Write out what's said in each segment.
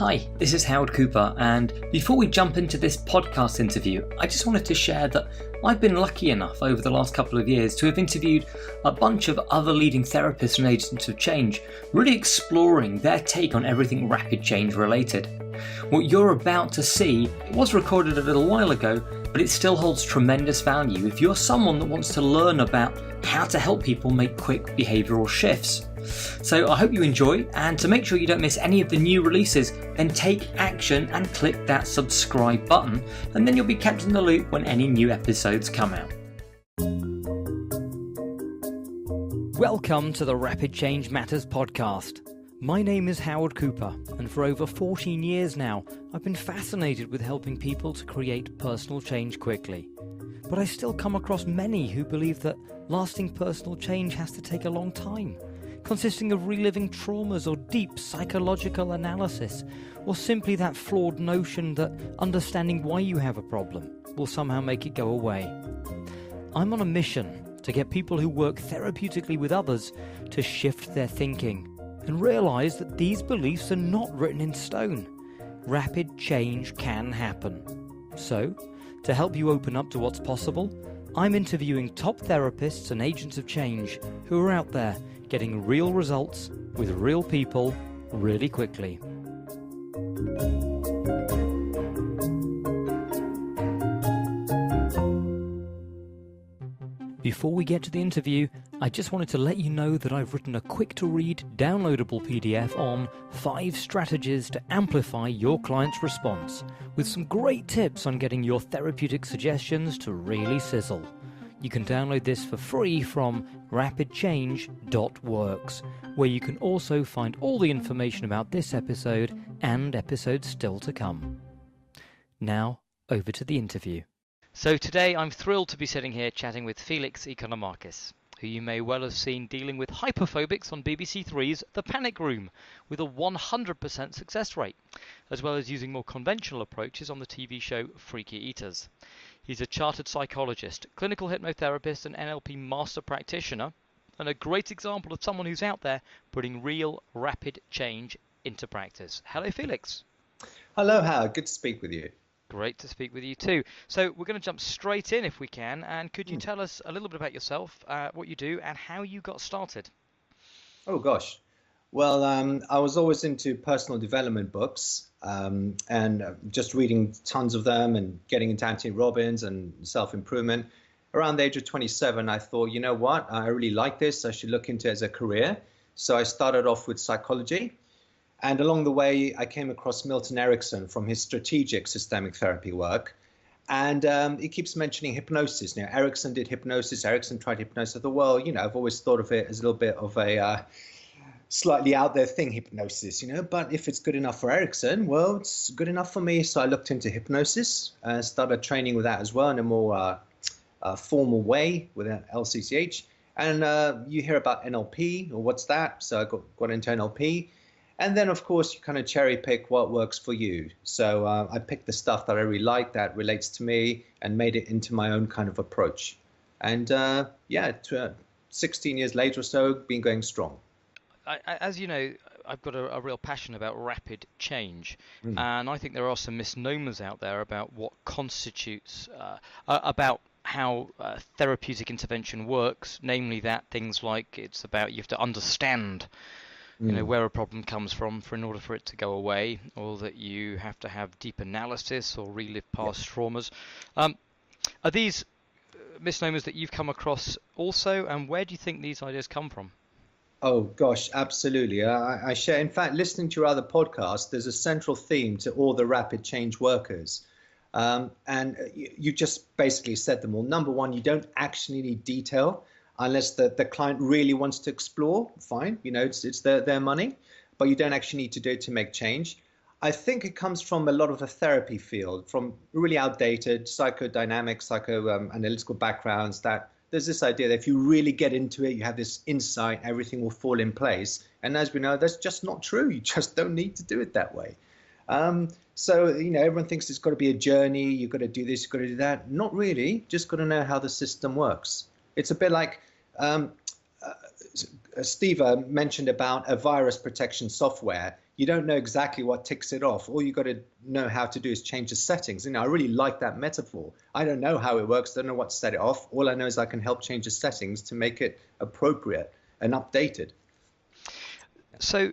Hi, this is Howard Cooper, and before we jump into this podcast interview, I just wanted to share that I've been lucky enough over the last couple of years to have interviewed a bunch of other leading therapists and agents of change, really exploring their take on everything rapid change related. What you're about to see was recorded a little while ago, but it still holds tremendous value if you're someone that wants to learn about how to help people make quick behavioural shifts. So I hope you enjoy, and to make sure you don't miss any of the new releases, then take action and click that subscribe button, and then you'll be kept in the loop when any new episodes come out. Welcome to the Rapid Change Matters podcast. My name is Howard Cooper, and for over 14 years now, I've been fascinated with helping people to create personal change quickly. But I still come across many who believe that lasting personal change has to take a long time, consisting of reliving traumas or deep psychological analysis, or simply that flawed notion that understanding why you have a problem will somehow make it go away. I'm on a mission to get people who work therapeutically with others to shift their thinking and realise that these beliefs are not written in stone. Rapid change can happen. So, to help you open up to what's possible, I'm interviewing top therapists and agents of change who are out there getting real results with real people really quickly. Before we get to the interview, I just wanted to let you know that I've written a quick-to-read, downloadable PDF on 5 strategies to amplify your client's response, with some great tips on getting your therapeutic suggestions to really sizzle. You can download this for free from rapidchange.works, where you can also find all the information about this episode and episodes still to come. Now, over to the interview. So today I'm thrilled to be sitting here chatting with Felix Economakis, who you may well have seen dealing with hyper-phobics on BBC Three's The Panic Room with a 100% success rate, as well as using more conventional approaches on the TV show Freaky Eaters. He's a chartered psychologist, clinical hypnotherapist and NLP Master Practitioner, and a great example of someone who's out there putting real rapid change into practice. Hello, Felix. Hello, Howard. Good to speak with you. Great to speak with you too. So we're going to jump straight in if we can, and could you tell us a little bit about yourself, what you do, and how you got started? Oh, gosh. Well, I was always into personal development books and just reading tons of them and getting into Anthony Robbins and self-improvement. Around the age of 27, I thought, you know what, I really like this. I should look into it as a career. So I started off with psychology. And along the way, I came across Milton Erickson from his strategic systemic therapy work. And he keeps mentioning hypnosis. Now, Erickson did hypnosis. Erickson tried hypnosis. I thought, well, you know, I've always thought of it as a little bit of a slightly out there thing, hypnosis, you know, but if it's good enough for Erickson, well, it's good enough for me. So I looked into hypnosis, started training with that as well in a more formal way with an LCCH. And you hear about NLP, or what's that? So I got into NLP. And then, of course, you kind of cherry pick what works for you. So I picked the stuff that I really like, that relates to me, and made it into my own kind of approach. And 16 years later or so, been going strong. As you know, I've got a real passion about rapid change, and I think there are some misnomers out there about what constitutes, about how therapeutic intervention works, namely that things like it's about you have to understand you know, where a problem comes from in order for it to go away, or that you have to have deep analysis or relive past traumas. Are these misnomers that you've come across also, and where do you think these ideas come from? Oh, gosh, absolutely. I share. In fact, listening to your other podcast, there's a central theme to all the rapid change workers. And you just basically said them all. Number one, you don't actually need detail unless the client really wants to explore. Fine, you know, it's their money, but you don't actually need to do it to make change. I think it comes from a lot of the therapy field, from really outdated psychodynamic, psychoanalytical backgrounds, that there's this idea that if you really get into it, you have this insight, everything will fall in place. And as we know, that's just not true. You just don't need to do it that way. So, you know, everyone thinks it's got to be a journey. You've got to do this, you've got to do that. Not really. Just got to know how the system works. It's a bit like Steve mentioned about a virus protection software. you don't know exactly what ticks it off. All you got to know how to do is change the settings. I really like that metaphor. I don't know how it works, don't know what to set it off. All I know is I can help change the settings to make it appropriate and updated. So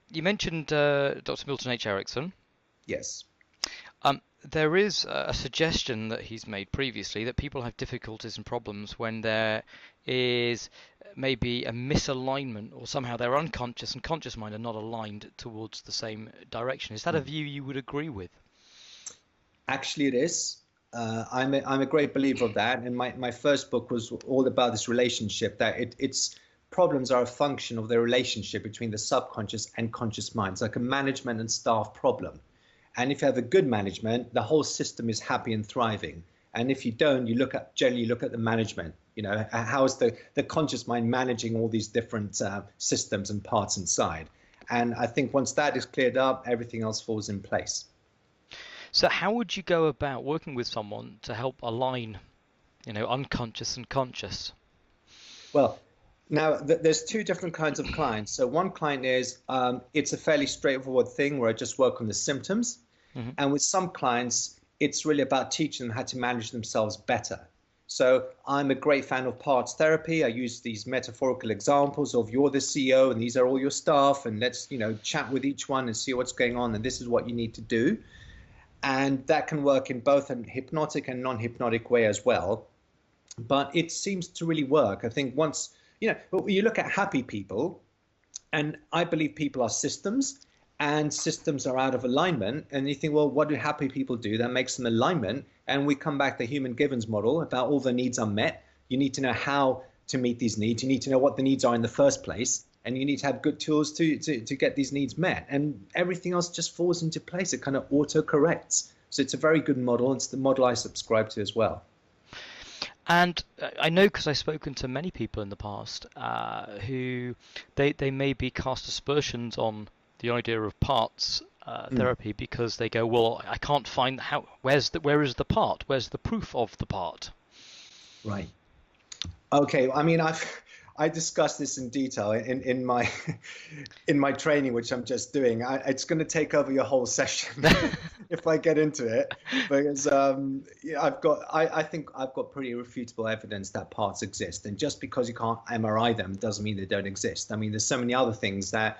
you mentioned Dr. Milton H. Erickson. Yes. There is a suggestion that he's made previously that people have difficulties and problems when there is maybe a misalignment, or somehow their unconscious and conscious mind are not aligned towards the same direction. Is that a view you would agree with? Actually, it is. I'm a great believer of that. And my first book was all about this relationship, that it's problems are a function of the relationship between the subconscious and conscious minds, like a management and staff problem. And if you have a good management, the whole system is happy and thriving. And if you don't, generally look at the management. How is the conscious mind managing all these different systems and parts inside? And I think once that is cleared up, everything else falls in place. So how would you go about working with someone to help align, unconscious and conscious? Well, now, there's two different kinds of clients. So one client is, it's a fairly straightforward thing where I just work on the symptoms. Mm-hmm. And with some clients, it's really about teaching them how to manage themselves better. So I'm a great fan of parts therapy. I use these metaphorical examples of you're the CEO and these are all your staff. And let's, chat with each one and see what's going on. And this is what you need to do. And that can work in both a hypnotic and non-hypnotic way as well. But it seems to really work. I think once... you look at happy people, and I believe people are systems, and systems are out of alignment. And you think, well, what do happy people do? That makes them alignment. And we come back to the human Givens model about all the needs are met. You need to know how to meet these needs. You need to know what the needs are in the first place. And you need to have good tools to get these needs met. And everything else just falls into place. It kind of auto-corrects. So it's a very good model. It's the model I subscribe to as well. And I know, because I've spoken to many people in the past who they maybe cast aspersions on the idea of parts therapy because they go, well, I can't find where is the part? Where's the proof of the part? Right. Okay. I mean, I discussed this in detail in my training, which I'm just doing. It's going to take over your whole session if I get into it, because I think I've got pretty irrefutable evidence that parts exist, and just because you can't MRI them doesn't mean they don't exist. I mean, there's so many other things that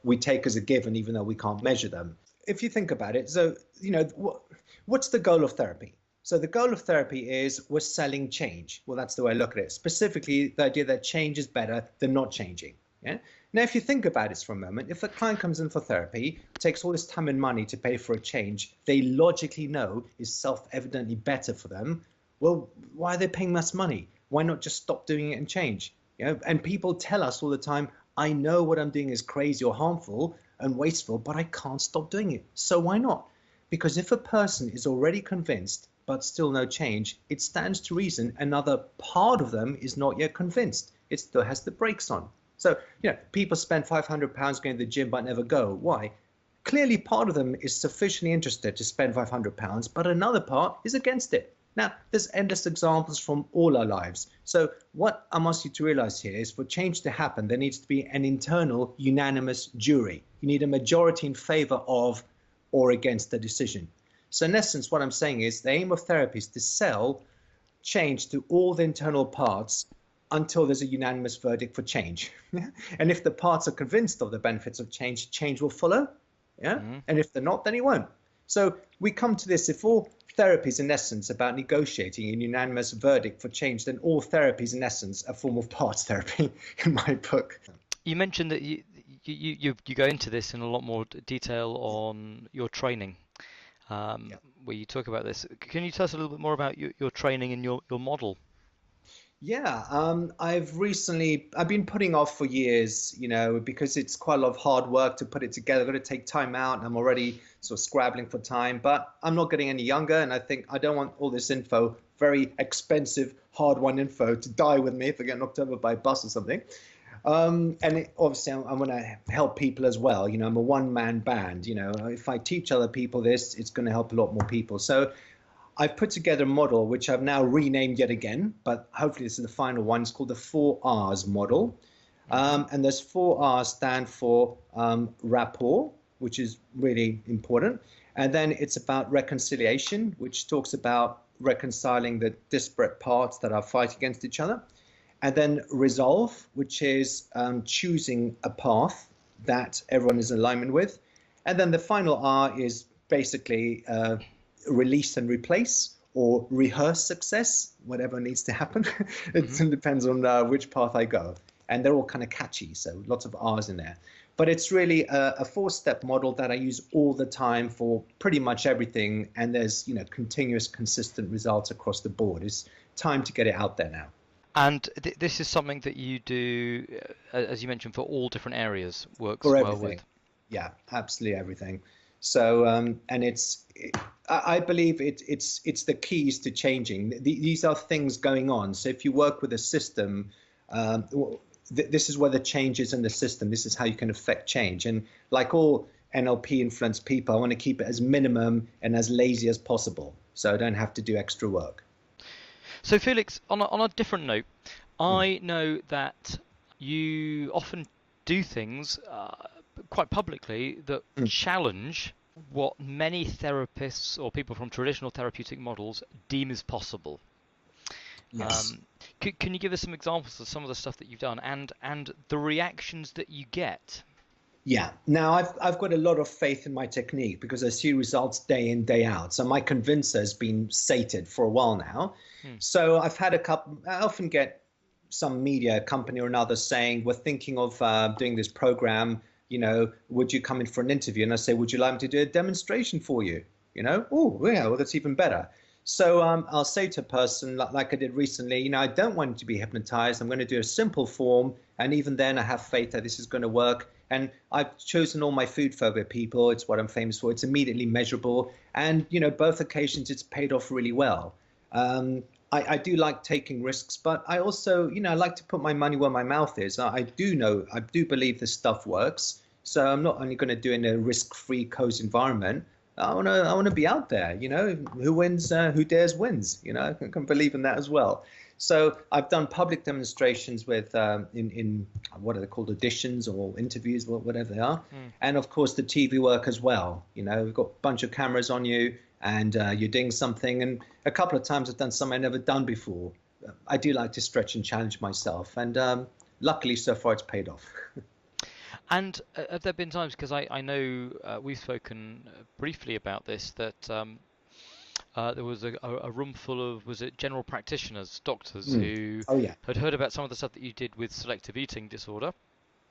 we take as a given, even though we can't measure them. If you think about it, so what's the goal of therapy? So the goal of therapy is we're selling change. Well, that's the way I look at it. Specifically, the idea that change is better than not changing. Yeah. Now, if you think about it for a moment, if a client comes in for therapy, takes all this time and money to pay for a change they logically know is self-evidently better for them, well, why are they paying less money? Why not just stop doing it and change? And people tell us all the time, I know what I'm doing is crazy or harmful and wasteful, but I can't stop doing it. So why not? Because if a person is already convinced but still no change, it stands to reason another part of them is not yet convinced. It still has the brakes on. So, people spend £500 going to the gym but never go. Why? Clearly part of them is sufficiently interested to spend £500, but another part is against it. Now, there's endless examples from all our lives. So what I'm asking you to realize here is for change to happen, there needs to be an internal unanimous jury. You need a majority in favor of or against the decision. So in essence, what I'm saying is the aim of therapy is to sell change to all the internal parts until there's a unanimous verdict for change. And if the parts are convinced of the benefits of change, change will follow. Yeah. Mm-hmm. And if they're not, then it won't. So we come to this, if all therapy is in essence about negotiating a unanimous verdict for change, then all therapy is in essence a form of parts therapy in my book. You mentioned that you go into this in a lot more detail on your training. Where you talk about this. Can you tell us a little bit more about your training and your model? Yeah, I've been putting off for years, because it's quite a lot of hard work to put it together. I've got to take time out. I'm already sort of scrabbling for time, but I'm not getting any younger. And I think I don't want all this info, very expensive, hard-won info, to die with me if I get knocked over by a bus or something. Obviously, I want to help people as well. I'm a one-man band. If I teach other people this, it's going to help a lot more people. So I've put together a model, which I've now renamed yet again, but hopefully this is the final one. It's called the 4 R's model. And those 4 R's stand for rapport, which is really important. And then it's about reconciliation, which talks about reconciling the disparate parts that are fighting against each other. And then resolve, which is choosing a path that everyone is in alignment with. And then the final R is basically release and replace, or rehearse success, whatever needs to happen. It depends on which path I go. And they're all kind of catchy, so lots of R's in there. But it's really a 4-step model that I use all the time for pretty much everything. And there's, continuous, consistent results across the board. It's time to get it out there now. And this is something that you do, as you mentioned, for all different areas, works for well everything. with. Yeah, absolutely everything. So, and I believe it's the keys to changing. These are things going on. So if you work with a system, this is where the change is in the system. This is how you can affect change. And like all NLP influenced people, I want to keep it as minimum and as lazy as possible, so I don't have to do extra work. So Felix, on a different note, I know that you often do things quite publicly that challenge what many therapists or people from traditional therapeutic models deem as possible. Yes. Can you give us some examples of some of the stuff that you've done and the reactions that you get? Yeah. Now, I've got a lot of faith in my technique because I see results day in, day out. So my convincer has been sated for a while now. So I've had I often get some media company or another saying, we're thinking of doing this program, would you come in for an interview? And I say, would you like me to do a demonstration for you? Oh, yeah, well, that's even better. So I'll say to a person, like I did recently, I don't want to be hypnotized. I'm going to do a simple form. And even then I have faith that this is going to work. And I've chosen all my food phobia people. It's what I'm famous for. It's immediately measurable. And, both occasions it's paid off really well. I do like taking risks, but I also, I like to put my money where my mouth is. I do believe this stuff works. So I'm not only going to do it in a risk-free, cozy environment. I want to be out there, who wins, who dares wins, I can believe in that as well. So I've done public demonstrations with in what are they called, auditions or interviews, whatever they are. And of course the TV work as well. We've got a bunch of cameras on you and you're doing something. And a couple of times I've done something I've never done before. I do like to stretch and challenge myself. And luckily so far it's paid off. And have there been times, because I know we've spoken briefly about this, that there was a room full of, was it general practitioners, doctors, who had heard about some of the stuff that you did with selective eating disorder?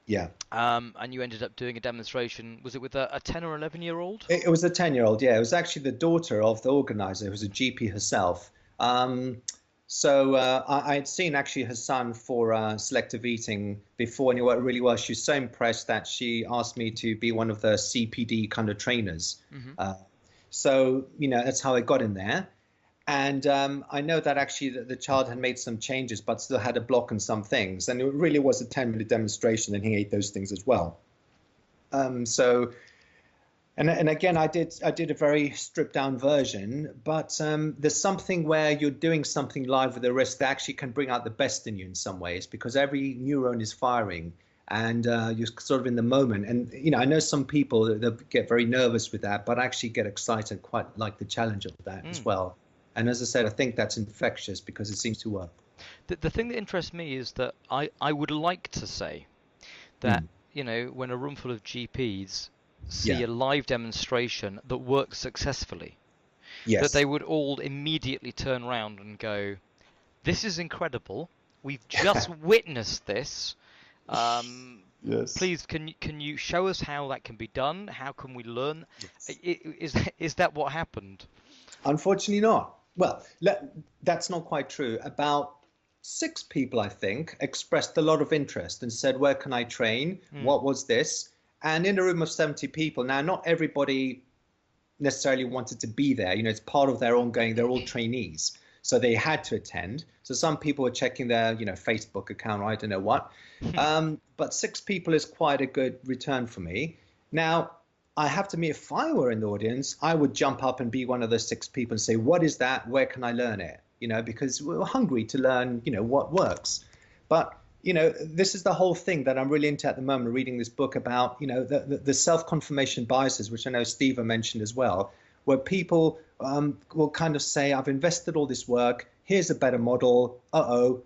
Yeah. And you ended up doing a demonstration. Was it with a 10 or 11-year-old? It was a 10-year-old, yeah. It was actually the daughter of the organizer, who was a GP herself. So I had seen actually her son for selective eating before, and it worked really well. She was so impressed that she asked me to be one of the CPD kind of trainers. So, that's how I got in there. And I know that actually the child had made some changes, but still had a block on some things. And it really was a 10-minute demonstration, and he ate those things as well. And again, I did a very stripped down version, but there's something where you're doing something live with the wrist that actually can bring out the best in you in some ways, because every neuron is firing and you're sort of in the moment. And, I know some people that get very nervous with that, but actually get excited, quite like the challenge of that as well. And as I said, I think that's infectious because it seems to work. The thing that interests me is that I would like to say that, when a room full of GPs see a live demonstration that works successfully, that they would all immediately turn around and go, this is incredible, we've just witnessed this, please can you show us how that can be done, how can we learn? Is that what happened? Unfortunately not. Well, that's not quite true. About 6 people, I think, expressed a lot of interest and said, where can I train? What was this? And in a room of 70 people, now not everybody necessarily wanted to be there. It's part of their ongoing, they're all trainees. So they had to attend. So some people were checking their, Facebook account, or I don't know what. But 6 people is quite a good return for me. Now, I have to admit, if I were in the audience, I would jump up and be one of those 6 people and say, what is that? Where can I learn it? Because we're hungry to learn, what works. But this is the whole thing that I'm really into at the moment, reading this book about, the self-confirmation biases, which I know Steve mentioned as well, where people will kind of say, I've invested all this work, here's a better model,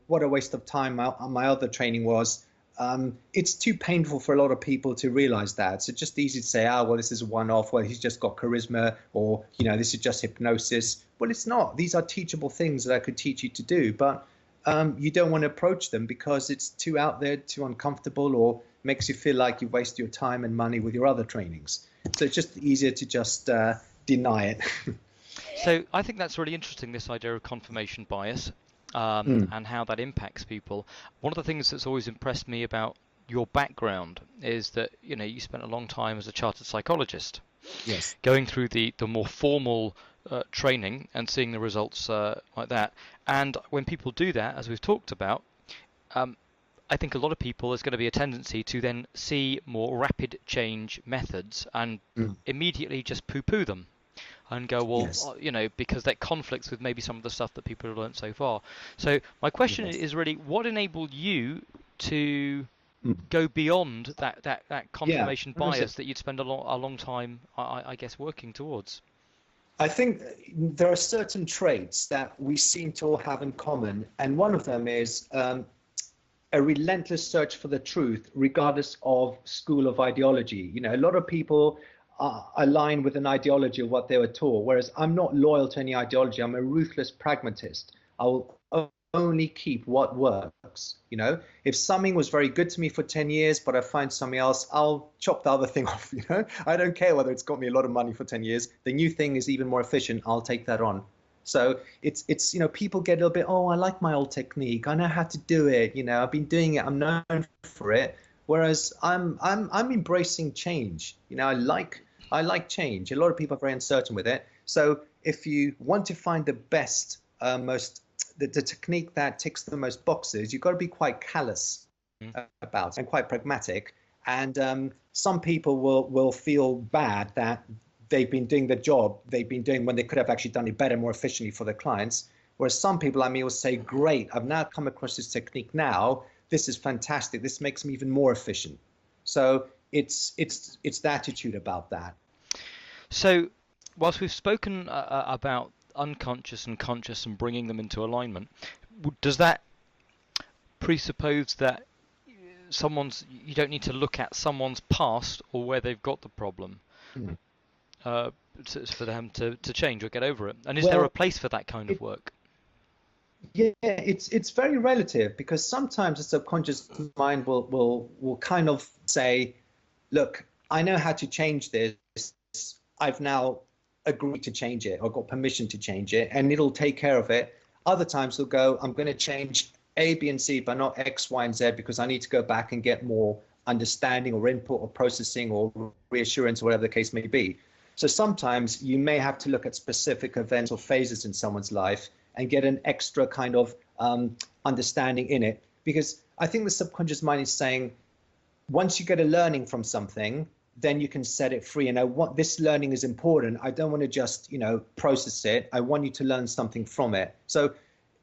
what a waste of time my other training was. It's too painful for a lot of people to realize that. So it's just easy to say, well, this is a one-off, well, he's just got charisma, or, this is just hypnosis. Well, it's not. These are teachable things that I could teach you to do, but you don't want to approach them because it's too out there, too uncomfortable, or makes you feel like you waste your time and money with your other trainings. So it's just easier to just deny it. So I think that's really interesting, this idea of confirmation bias. And how that impacts people. One of the things that's always impressed me about your background is that you spent a long time as a chartered psychologist. Yes. Going through the more formal training and seeing the results like that. And when people do that, as we've talked about, I think a lot of people, there's going to be a tendency to then see more rapid change methods and immediately just poo-poo them. And go, well, yes. Because that conflicts with maybe some of the stuff that people have learned so far. So my question is really, what enabled you to go beyond that confirmation bias that you'd spend a long time, I guess, working towards? I think there are certain traits that we seem to all have in common. And one of them is a relentless search for the truth, regardless of school of ideology. A lot of people align with an ideology of what they were taught, whereas I'm not loyal to any ideology. I'm a ruthless pragmatist. I will only keep what works. If something was very good to me for 10 years, but I find something else, I'll chop the other thing off. I don't care whether it's got me a lot of money for 10 years. The new thing is even more efficient. I'll take that on. So it's people get a little bit, I like my old technique. I know how to do it. I've been doing it. I'm known for it. Whereas I'm embracing change. I like change. A lot of people are very uncertain with it. So if you want to find the best, the technique that ticks the most boxes, you've got to be quite callous about and quite pragmatic. And some people will feel bad that they've been doing the job they've been doing when they could have actually done it better, more efficiently for their clients. Whereas some people like me will say, great, I've now come across this technique now. This is fantastic. This makes me even more efficient. So it's the attitude about that. So whilst we've spoken about unconscious and conscious and bringing them into alignment, does that presuppose that you don't need to look at someone's past or where they've got the problem for them to change or get over it? And is there a place for that kind of work? Yeah, it's very relative, because sometimes the subconscious mind will kind of say, look, I know how to change this. I've now agreed to change it or got permission to change it, and it'll take care of it. Other times they'll go, I'm going to change A, B, and C, but not X, Y, and Z, because I need to go back and get more understanding or input or processing or reassurance or whatever the case may be. So sometimes you may have to look at specific events or phases in someone's life and get an extra kind of understanding in it. Because I think the subconscious mind is saying, once you get a learning from something, then you can set it free. And I want this learning is important. I don't want to just, process it. I want you to learn something from it. So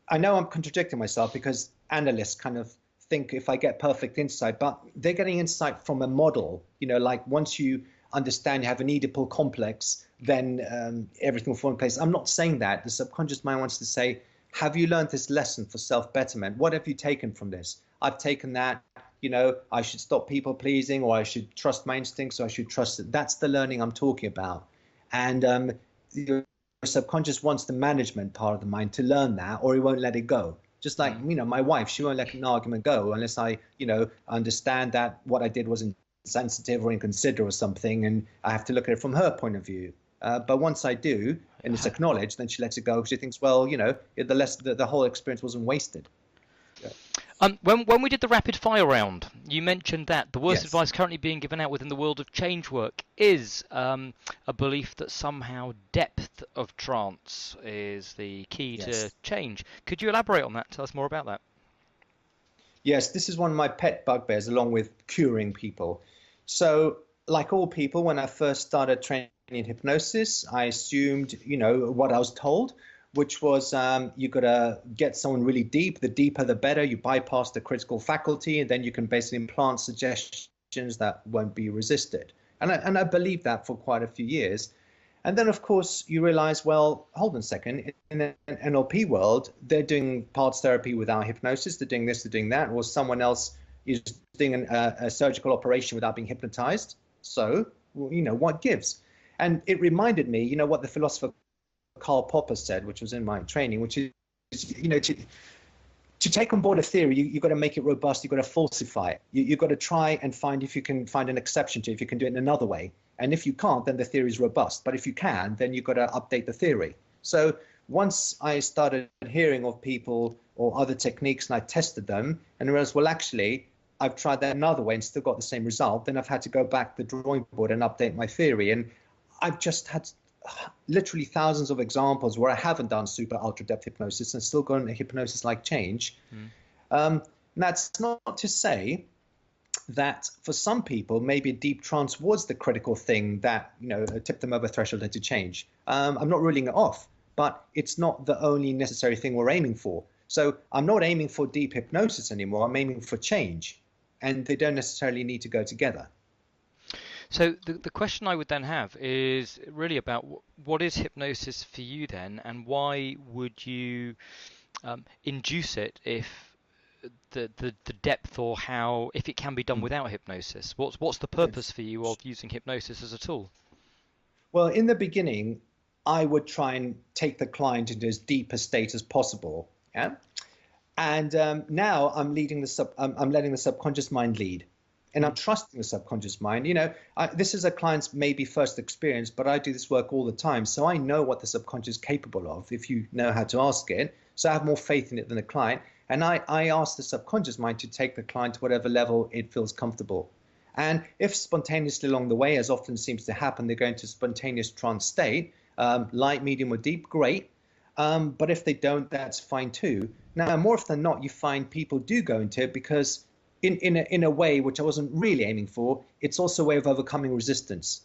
I know I'm contradicting myself, because analysts kind of think if I get perfect insight, but they're getting insight from a model, like once you understand you have an Oedipal complex, then everything will fall in place. I'm not saying that. The subconscious mind wants to say, have you learned this lesson for self-betterment? What have you taken from this? I've taken that, I should stop people pleasing, or I should trust my instincts, or I should trust it. That's the learning I'm talking about. And your subconscious wants the management part of the mind to learn that, or he won't let it go. Just like, my wife, she won't let an argument go unless I, understand that what I did wasn't sensitive or inconsiderate or something, and I have to look at it from her point of view. But once I do, and it's acknowledged, then she lets it go, because she thinks, well, the whole experience wasn't wasted. Yeah. When we did the rapid fire round, you mentioned that the worst Yes. advice currently being given out within the world of change work is a belief that somehow depth of trance is the key to change. Could you elaborate on that? Tell us more about that. Yes, this is one of my pet bugbears, along with curing people. So, like all people, when I first started training in hypnosis, I assumed, what I was told, which was you got to get someone really deep. The deeper, the better. You bypass the critical faculty, and then you can basically implant suggestions that won't be resisted. And I believed that for quite a few years. And then, of course, you realize, well, hold on a second. In the NLP world, they're doing parts therapy without hypnosis. They're doing this, they're doing that. Or someone else is doing a surgical operation without being hypnotized. So, what gives? And it reminded me, what the philosopher Karl Popper said, which was in my training, which is, to take on board a theory, you've got to make it robust. You've got to falsify it. You've got to try and find if you can find an exception to it, if you can do it in another way. And if you can't, then the theory is robust. But if you can, then you've got to update the theory. So once I started hearing of people or other techniques and I tested them and realized, well, actually, I've tried that another way and still got the same result, then I've had to go back to the drawing board and update my theory. And I've just had literally thousands of examples where I haven't done super ultra depth hypnosis and still gotten a hypnosis-like change. That's not to say that for some people, maybe a deep trance was the critical thing that, tipped them over threshold into change. I'm not ruling it off, but it's not the only necessary thing we're aiming for. So I'm not aiming for deep hypnosis anymore. I'm aiming for change, and they don't necessarily need to go together. So the question I would then have is really about what is hypnosis for you then, and why would you induce it if the depth, or how, if it can be done without hypnosis? What's the purpose for you of using hypnosis as a tool? Well, in the beginning, I would try and take the client into as deep a state as possible. Yeah. And now I'm letting the subconscious mind lead. And I'm trusting the subconscious mind. This is a client's maybe first experience, but I do this work all the time. So I know what the subconscious is capable of if you know how to ask it. So I have more faith in it than the client. And I ask the subconscious mind to take the client to whatever level it feels comfortable. And if spontaneously along the way, as often seems to happen, they go into spontaneous trance state, light, medium, or deep, great. But if they don't, that's fine too. Now, more often than not, you find people do go into it because in a way which I wasn't really aiming for, it's also a way of overcoming resistance,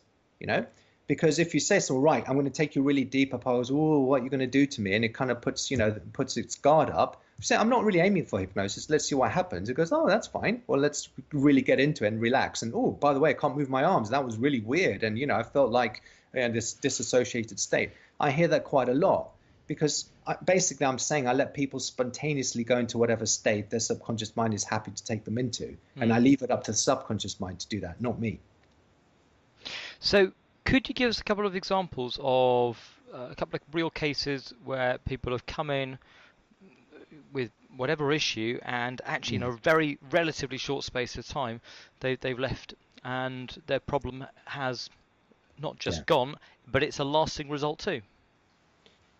because if you say, so right, I'm going to take you really deep, I pose, oh, what are you going to do to me? And it kind of puts its guard up. Say, I'm not really aiming for hypnosis. Let's see what happens. It goes, oh, that's fine. Well, let's really get into it and relax. And, oh, by the way, I can't move my arms. That was really weird. And, I felt like this disassociated state. I hear that quite a lot. Because basically I'm saying I let people spontaneously go into whatever state their subconscious mind is happy to take them into. And I leave it up to the subconscious mind to do that, not me. So could you give us a couple of examples of a couple of real cases where people have come in with whatever issue and actually in a very relatively short space of time they've left and their problem has not just gone, but it's a lasting result too?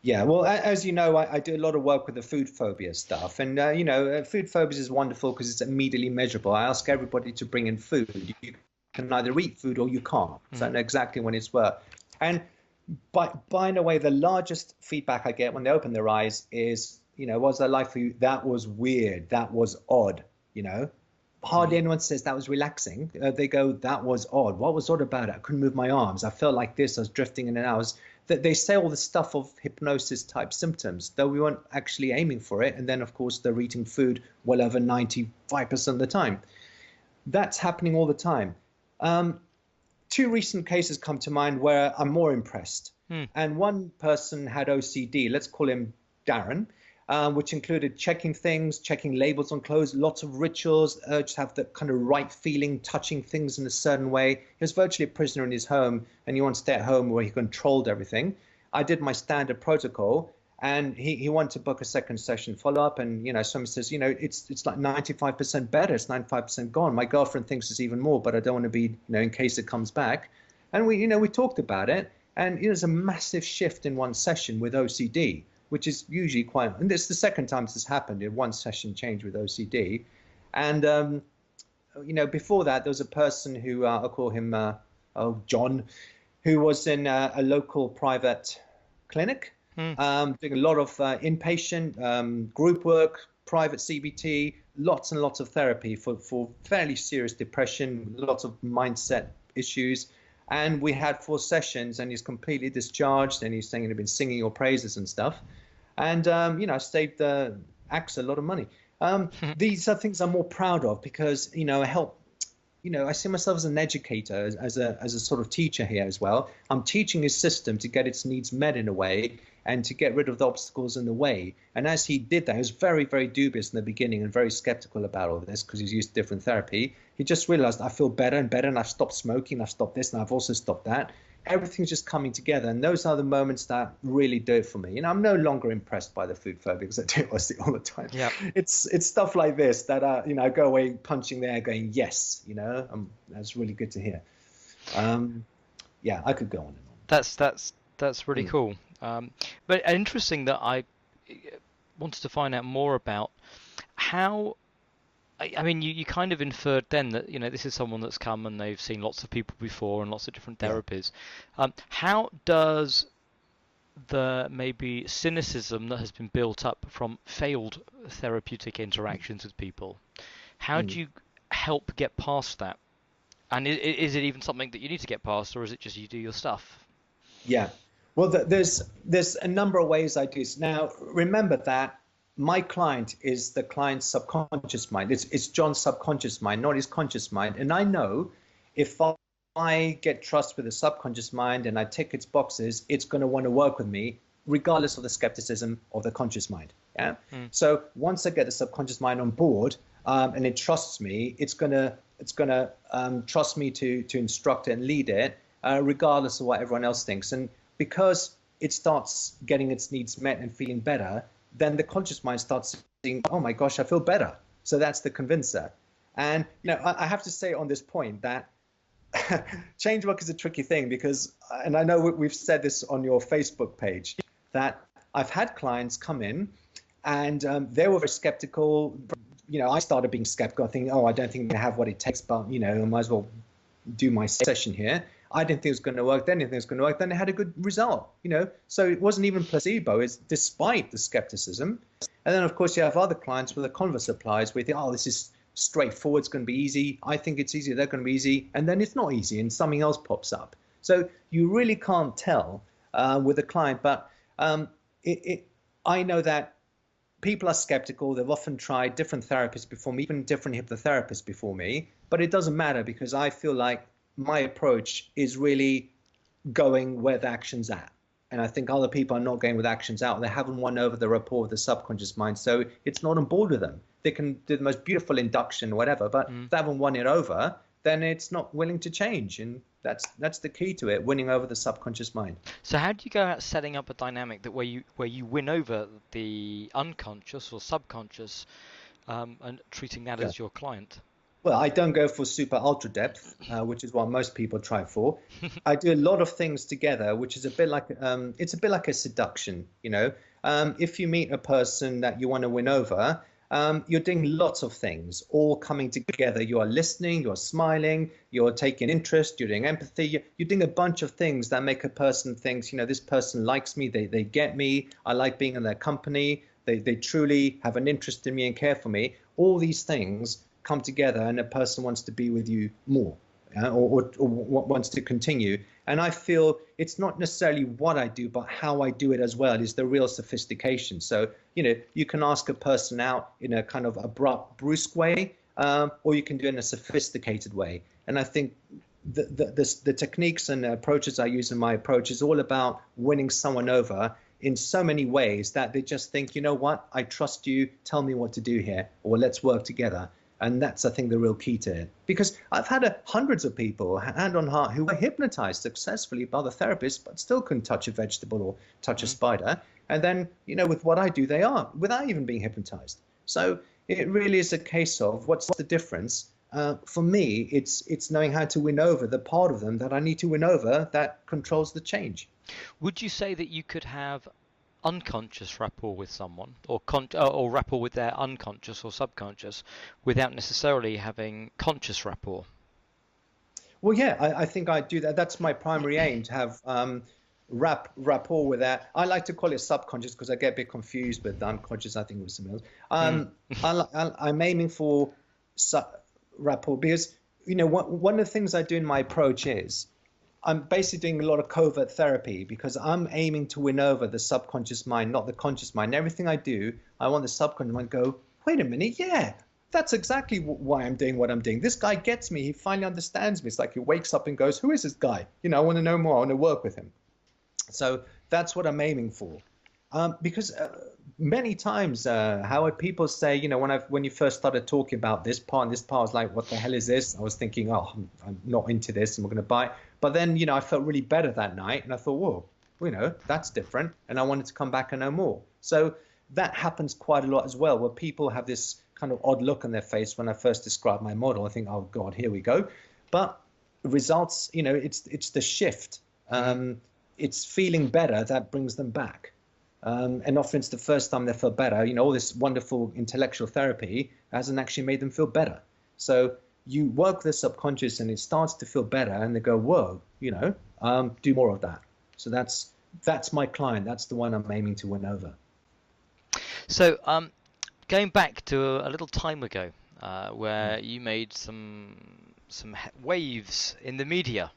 Yeah, well, as you know, I do a lot of work with the food phobia stuff. And, food phobias is wonderful because it's immediately measurable. I ask everybody to bring in food. You can either eat food or you can't. So I know exactly when it's work. And by in a way, the largest feedback I get when they open their eyes is, what's that like for you? That was weird. That was odd, Hardly anyone says that was relaxing. They go, that was odd. What was odd about it? I couldn't move my arms. I felt like this. I was drifting in and out. They say all the stuff of hypnosis type symptoms, though we weren't actually aiming for it. And then, of course, they're eating food well over 95% of the time. That's happening all the time. Two recent cases come to mind where I'm more impressed. And one person had OCD, let's call him Darren, which included checking things, checking labels on clothes, lots of rituals, urge to have the kind of right feeling, touching things in a certain way. He was virtually a prisoner in his home, and he wanted to stay at home where he controlled everything. I did my standard protocol, and he wanted to book a second session follow-up, and someone says, it's like 95% better, it's 95% gone. My girlfriend thinks it's even more, but I don't want to be, in case it comes back. And we talked about it, and there's a massive shift in one session with OCD, which is usually quite, and it's the second time this has happened in one session change with OCD. And, before that, there was a person who, I'll call him John, who was in a local private clinic, doing a lot of inpatient group work, private CBT, lots and lots of therapy for fairly serious depression, lots of mindset issues. And we had 4 sessions, and he's completely discharged, and he's saying he'd been singing your praises and stuff. And I saved AXA a lot of money. These are things I'm more proud of because I help. I see myself as an educator, as a sort of teacher here as well. I'm teaching his system to get its needs met in a way and to get rid of the obstacles in the way. And as he did that, he was very, very dubious in the beginning and very skeptical about all this because he's used to different therapy. He just realized I feel better and better, and I've stopped smoking, I've stopped this, and I've also stopped that. Everything's just coming together, and those are the moments that really do it for me. I'm no longer impressed by the food phobics I do all the time. Yeah, it's stuff like this that I go away punching the air, going yes, that's really good to hear. I could go on and on. That's really cool. But interesting that I wanted to find out more about how. I mean, you kind of inferred then that this is someone that's come and they've seen lots of people before and lots of different therapies. How does the maybe cynicism that has been built up from failed therapeutic interactions with people, how do you help get past that? And is it even something that you need to get past, or is it just you do your stuff? Yeah, well, there's a number of ways I do this. Now, remember that my client is the client's subconscious mind. It's John's subconscious mind, not his conscious mind. And I know if I get trust with the subconscious mind and I tick its boxes, it's going to want to work with me, regardless of the skepticism of the conscious mind. Yeah. So once I get the subconscious mind on board and it trusts me, it's gonna trust me to instruct it and lead it, regardless of what everyone else thinks. And because it starts getting its needs met and feeling better, then the conscious mind starts saying, oh my gosh, I feel better. So that's the convincer. And I have to say on this point that change work is a tricky thing because, and I know we've said this on your Facebook page, that I've had clients come in and they were very skeptical. I started being skeptical, thinking, I don't think I have what it takes, but I might as well do my session here. I didn't think it was going to work. Then it was going to work. Then it had a good result, So it wasn't even placebo. It's despite the skepticism. And then, of course, you have other clients where the converse applies, where you think, this is straightforward. It's going to be easy. I think it's easy. They're going to be easy. And then it's not easy and something else pops up. So you really can't tell with a client. But I know that people are skeptical. They've often tried different therapists before me, even different hypnotherapists before me. But it doesn't matter because I feel like my approach is really going where the action's at. And I think other people are not going with actions out. They haven't won over the rapport with the subconscious mind. So it's not on board with them. They can do the most beautiful induction, whatever, but if they haven't won it over, then it's not willing to change. And that's the key to it, winning over the subconscious mind. So how do you go about setting up a dynamic that where you win over the unconscious or subconscious and treating that as your client? Well, I don't go for super ultra depth, which is what most people try for. I do a lot of things together, which is a bit like a seduction. If you meet a person that you want to win over, you're doing lots of things, all coming together. You are listening, you're smiling, you're taking interest, you're doing empathy. You're doing a bunch of things that make a person think, this person likes me, they get me, I like being in their company, they truly have an interest in me and care for me. All these things come together and a person wants to be with you more or wants to continue. And I feel it's not necessarily what I do, but how I do it as well is the real sophistication. So, you can ask a person out in a kind of abrupt, brusque way, or you can do it in a sophisticated way. And I think the techniques and approaches I use in my approach is all about winning someone over in so many ways that they just think, what, I trust you, tell me what to do here, or let's work together. And that's, I think, the real key to it. Because I've had hundreds of people, hand on heart, who were hypnotized successfully by the therapist, but still couldn't touch a vegetable or touch a spider. And then, with what I do, they are, without even being hypnotized. So it really is a case of what's the difference? For me, it's knowing how to win over the part of them that I need to win over that controls the change. Would you say that you could have unconscious rapport with someone or rapport with their unconscious or subconscious without necessarily having conscious rapport? Well, yeah, I think I do that. That's my primary aim, to have rapport with that. I like to call it subconscious because I get a bit confused with unconscious. I think it was something else. I'm aiming for rapport because, one of the things I do in my approach is I'm basically doing a lot of covert therapy because I'm aiming to win over the subconscious mind, not the conscious mind. Everything I do, I want the subconscious mind to go, wait a minute, yeah, that's exactly why I'm doing what I'm doing. This guy gets me. He finally understands me. It's like he wakes up and goes, who is this guy? I want to know more. I want to work with him. So that's what I'm aiming for. Because many times, Howard, people say, when you first started talking about this part, I was like, what the hell is this? I was thinking, oh, I'm not into this, and we're going to buy it. But then, I felt really better that night, and I thought, whoa, that's different, and I wanted to come back and know more. So that happens quite a lot as well, where people have this kind of odd look on their face when I first describe my model. I think, oh God, here we go. But results, it's the shift. It's feeling better that brings them back. And often it's the first time they feel better. All this wonderful intellectual therapy hasn't actually made them feel better. So you work with the subconscious and it starts to feel better, and they go, whoa, do more of that. So that's my client. That's the one I'm aiming to win over. So going back to a little time ago, where you made some waves in the media.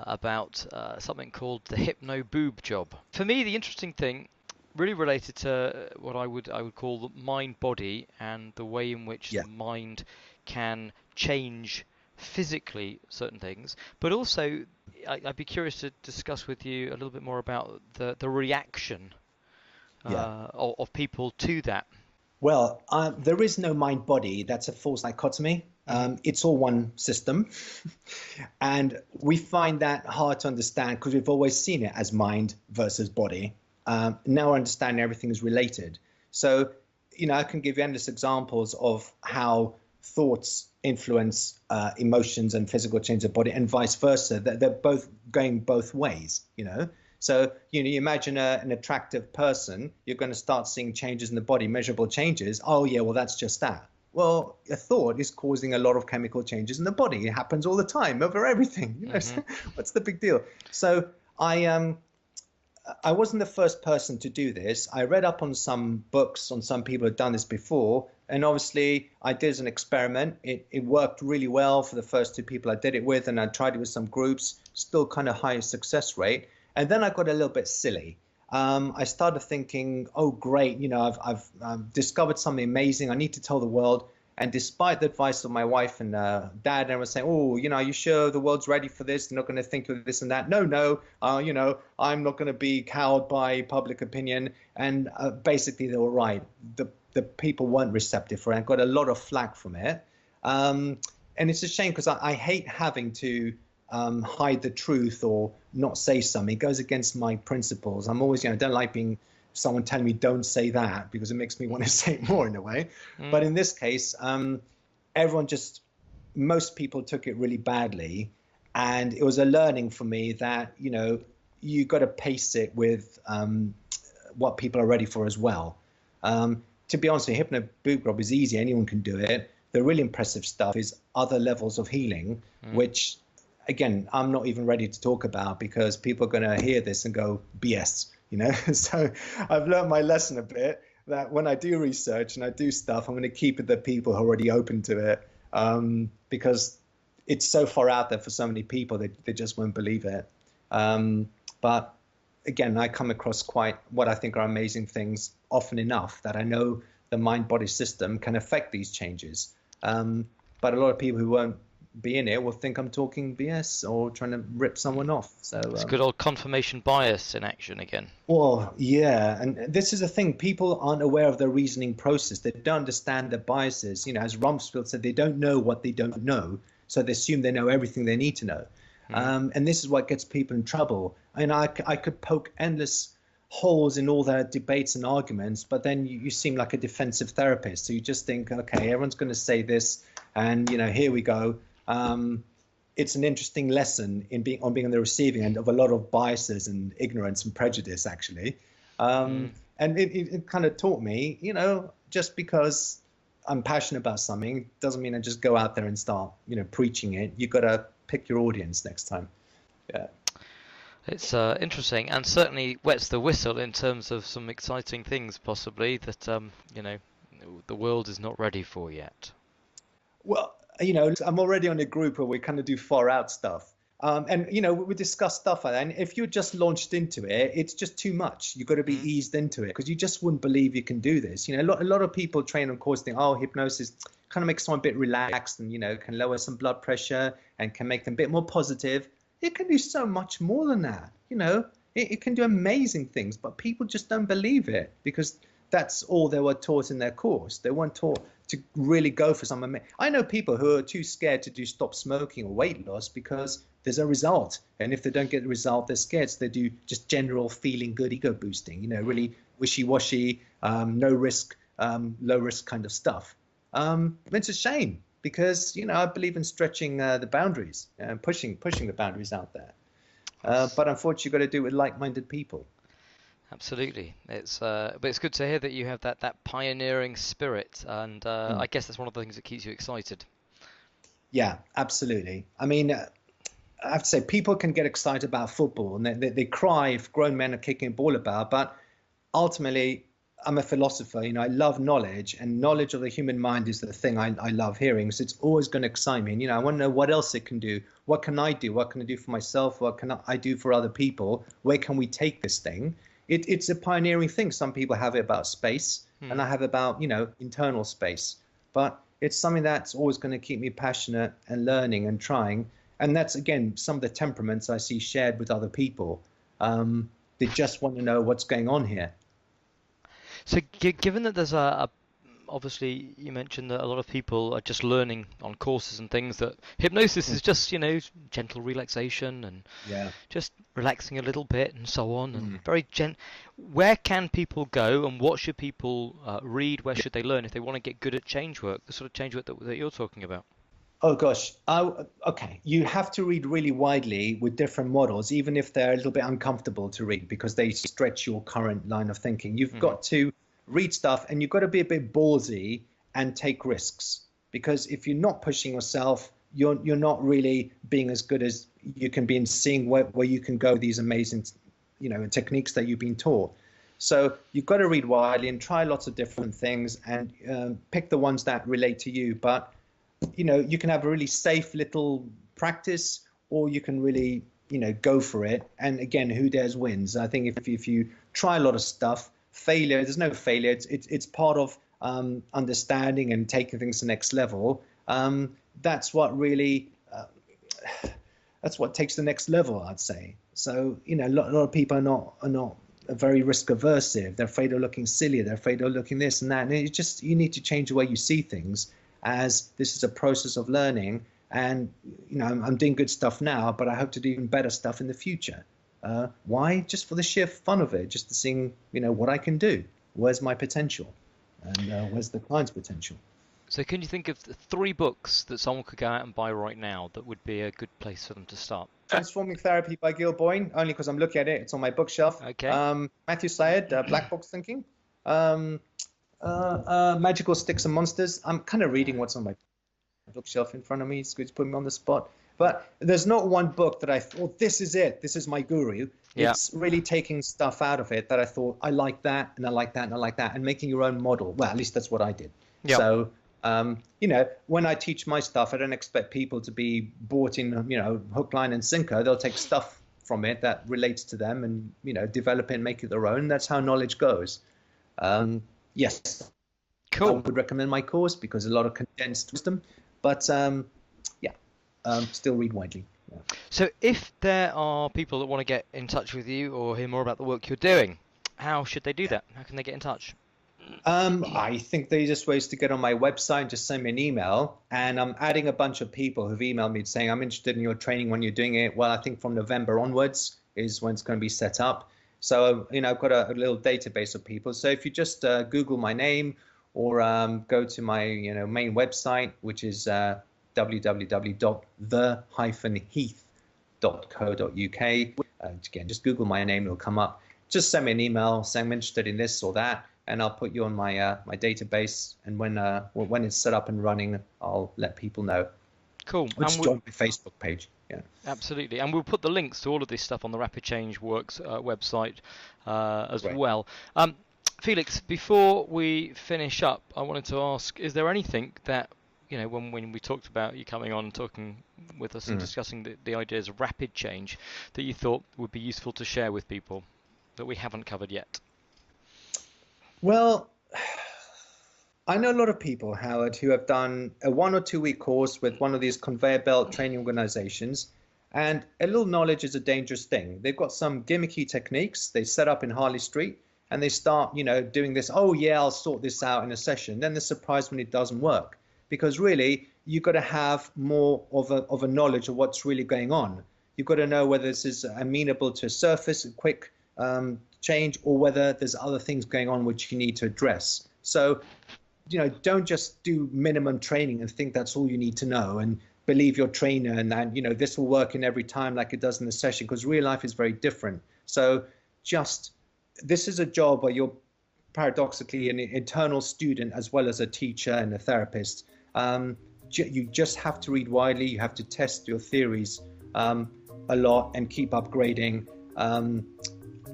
About something called the hypno-boob job. For me, the interesting thing really related to what I would call the mind-body and the way in which the mind can change physically certain things. But also, I'd be curious to discuss with you a little bit more about the reaction of people to that. Well, there is no mind-body. That's a false dichotomy. It's all one system. And we find that hard to understand because we've always seen it as mind versus body. Now I understand everything is related. So, I can give you endless examples of how thoughts influence emotions and physical change of body, and vice versa. They're both going both ways, So, you imagine an attractive person, you're going to start seeing changes in the body, measurable changes. Oh, yeah, well, that's just that. Well, a thought is causing a lot of chemical changes in the body. It happens all the time over everything. What's the big deal? So I wasn't the first person to do this. I read up on some books on some people who had done this before. And obviously, I did as an experiment. It worked really well for the first two people I did it with. And I tried it with some groups, still kind of high success rate. And then I got a little bit silly. I started thinking, oh, great, I've discovered something amazing. I need to tell the world. And despite the advice of my wife and dad, I was saying, oh, are you sure the world's ready for this? They're not going to think of this and that. No, I'm not going to be cowed by public opinion. And basically, they were right. The people weren't receptive for it. I got a lot of flack from it. And it's a shame because I hate having to hide the truth or not say something. It goes against my principles. I'm always, I don't like being someone telling me don't say that because it makes me want to say it more in a way. But in this case, most people took it really badly. And it was a learning for me that, you got to pace it with what people are ready for as well. To be honest, hypno boob job is easy. Anyone can do it. The really impressive stuff is other levels of healing, which again, I'm not even ready to talk about because people are going to hear this and go, BS, So I've learned my lesson a bit that when I do research and I do stuff, I'm going to keep it the people who are already open to it because it's so far out there for so many people that they just won't believe it. But again, I come across quite what I think are amazing things often enough that I know the mind-body system can affect these changes. But a lot of people who won't be in it will think I'm talking BS or trying to rip someone off. So it's good old confirmation bias in action again. Well, yeah, and this is the thing. People aren't aware of their reasoning process. They don't understand their biases. As Rumsfeld said, they don't know what they don't know, so they assume they know everything they need to know. And this is what gets people in trouble. And I could poke endless holes in all their debates and arguments, but then you seem like a defensive therapist. So you just think, okay, everyone's going to say this, and here we go. It's an interesting lesson in being on the receiving end of a lot of biases and ignorance and prejudice, actually. And it kind of taught me, just because I'm passionate about something doesn't mean I just go out there and start, preaching it. You've got to pick your audience next time. Yeah. It's interesting and certainly wets the whistle in terms of some exciting things possibly that, the world is not ready for yet. Well, I'm already on a group where we kind of do far out stuff. And we discuss stuff like that. And if you're just launched into it, it's just too much. You've got to be eased into it because you just wouldn't believe you can do this. A lot of people train on course think, oh, hypnosis kind of makes someone a bit relaxed and can lower some blood pressure and can make them a bit more positive. It can do so much more than that. It can do amazing things, but people just don't believe it because that's all they were taught in their course. They weren't taught to really go for something. I know people who are too scared to do stop smoking or weight loss because there's a result. And if they don't get the result, they're scared. So they do just general feeling good, ego boosting, really wishy-washy, no risk, low risk kind of stuff. It's a shame because, I believe in stretching the boundaries and pushing the boundaries out there. But unfortunately, you've got to do it with like-minded people. Absolutely. But it's good to hear that you have that pioneering spirit, and I guess that's one of the things that keeps you excited. Yeah, absolutely. I mean, I have to say, people can get excited about football, and they cry if grown men are kicking a ball about, but ultimately, I'm a philosopher. I love knowledge, and knowledge of the human mind is the thing I love hearing. So it's always going to excite me. And, I want to know what else it can do. What can I do? What can I do for myself? What can I do for other people? Where can we take this thing? It's a pioneering thing. Some people have it about space, and I have about, internal space. But it's something that's always going to keep me passionate and learning and trying. And that's, again, some of the temperaments I see shared with other people. They just want to know what's going on here. So given that there's obviously you mentioned that a lot of people are just learning on courses and things, that hypnosis is just, gentle relaxation and just relaxing a little bit and so on, and very where can people go and what should people read? Where should they learn if they want to get good at change work, the sort of change work that you're talking about? Oh, gosh. Okay. You have to read really widely with different models, even if they're a little bit uncomfortable to read because they stretch your current line of thinking. You've got to read stuff, and you've got to be a bit ballsy and take risks, because if you're not pushing yourself, you're not really being as good as you can be in seeing where you can go with these amazing, techniques that you've been taught. So you've got to read widely and try lots of different things and pick the ones that relate to you. But you can have a really safe little practice, or you can really, go for it. And again, who dares wins. I think if you try a lot of stuff, there's no failure. It's part of understanding and taking things to the next level. That's what really, that's what takes the next level, I'd say. So, a lot of people are not very risk aversive. They're afraid of looking silly. They're afraid of looking this and that. And you need to change the way you see things, as this is a process of learning. And, I'm doing good stuff now, but I hope to do even better stuff in the future. Why? Just for the sheer fun of it, just to seeing, what I can do. Where's my potential? And where's the client's potential? So can you think of 3 books that someone could go out and buy right now that would be a good place for them to start? Transforming Therapy by Gil Boyne, only because I'm looking at it. It's on my bookshelf. Okay. Matthew Syed, Black Box Thinking. Magical Sticks and Monsters. I'm kind of reading what's on my bookshelf in front of me. It's good to put me on the spot. But there's not one book that I thought, this is it. This is my guru. Yeah. It's really taking stuff out of it that I thought, I like that, and I like that, and I like that, and making your own model. Well, at least that's what I did. Yep. So, when I teach my stuff, I don't expect people to be bought in, hook, line, and sinker. They'll take stuff from it that relates to them and, develop it and make it their own. That's how knowledge goes. Yes. Cool. I would recommend my course because a lot of condensed wisdom, but still read widely. Yeah. So if there are people that want to get in touch with you or hear more about the work you're doing, how should they do that? How can they get in touch? I think the easiest way is to get on my website, just send me an email. And I'm adding a bunch of people who've emailed me saying, I'm interested in your training when you're doing it. Well, I think from November onwards is when it's going to be set up. So, I've got a little database of people. So if you just Google my name or go to my, main website, which is www.the-heath.co.uk. Again, just Google my name, it'll come up. Just send me an email saying I'm interested in this or that, and I'll put you on my my database. And when it's set up and running, I'll let people know. Cool. Or just join my Facebook page. Yeah. Absolutely. And we'll put the links to all of this stuff on the Rapid Change Works website as well. Felix, before we finish up, I wanted to ask, is there anything that when we talked about you coming on and talking with us and discussing the ideas of rapid change that you thought would be useful to share with people that we haven't covered yet? Well, I know a lot of people, Howard, who have done a 1 or 2 week course with one of these conveyor belt training organizations. And a little knowledge is a dangerous thing. They've got some gimmicky techniques they set up in Harley Street, and they start, doing this. Oh yeah, I'll sort this out in a session. Then they're surprised when it doesn't work, because really you've got to have more of a knowledge of what's really going on. You've got to know whether this is amenable to a surface, a quick change, or whether there's other things going on which you need to address. So, don't just do minimum training and think that's all you need to know and believe your trainer and that, this will work in every time like it does in the session, because real life is very different. So this is a job where you're paradoxically an internal student as well as a teacher and a therapist. You just have to read widely. You have to test your theories a lot and keep upgrading.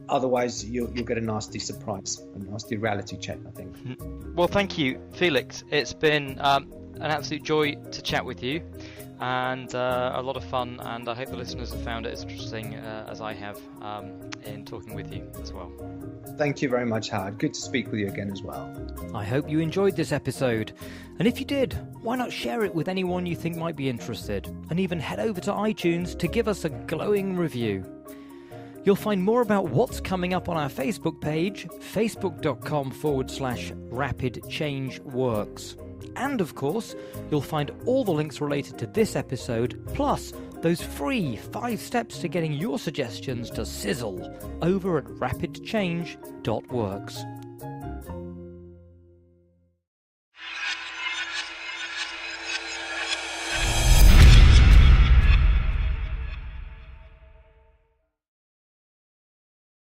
Otherwise, you'll get a nasty surprise, a nasty reality check, I think. Well, thank you, Felix. It's been an absolute joy to chat with you, and a lot of fun, and I hope the listeners have found it as interesting as I have in talking with you as well. Thank you very much, Howard. Good to speak with you again as well. I hope you enjoyed this episode, and if you did, why not share it with anyone you think might be interested, and even head over to iTunes to give us a glowing review. You'll find more about what's coming up on our Facebook page, facebook.com/rapidchangeworks. And of course, you'll find all the links related to this episode, plus those free 5 steps to getting your suggestions to sizzle over at rapidchange.works.